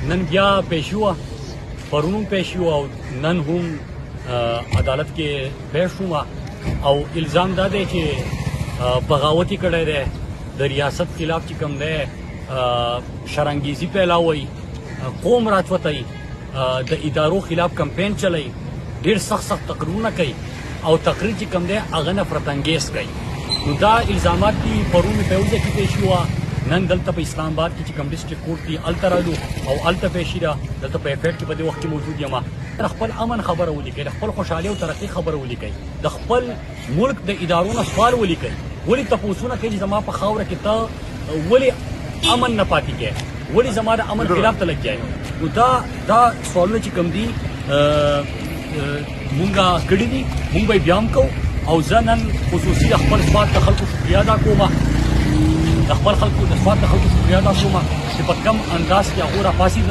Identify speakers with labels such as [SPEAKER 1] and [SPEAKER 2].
[SPEAKER 1] نن بیا پیش وه، پرون هم پیش وه او نن هم عدالت کې پیش شوم او الزام دا دی چې بغاوت یې کړی دی، د ریاست خلاف چې کوم دی شرنګیزي پیلاوي، قوم راتوتوي، د ادارو خلاف کمپین چلوي، ډېر سخت تقریرونه کوي او تقریر چې کوم دی هغه نفرت انګیز کوي. نو دا الزامات دي. پرون په یو ځای کې پیش وه، نن دلته په اسلام آباد کې چې کوم ډسټرکټ کورټ دی هلته رالو او هلته پیشي ده. دلته په ایف کې په دې وخت کې موجود یم. د خپل امن خبره ولیکئ، د خپل خوشحالي او ترقي خبره ولیکئ، د خپل ملک د ادارو نه سوال ولیکئ. ولې تپوسونه کوي چې زما په خاوره کې ته ولې امن نه پاتې کړې، ولې زما د امن خلاف ته لګیایې. نو دا سوالونه چې کوم دي مونږه کړي دي، مونږ به یې بیا هم کوو. او زه نن خصوصي د خپل ثبات د خلکو شکریا ادا کوم، د خپل خلکو د ثبات د خلکو شکریا ادا کوم چې په کم انداز کې هغوی راپاڅېدل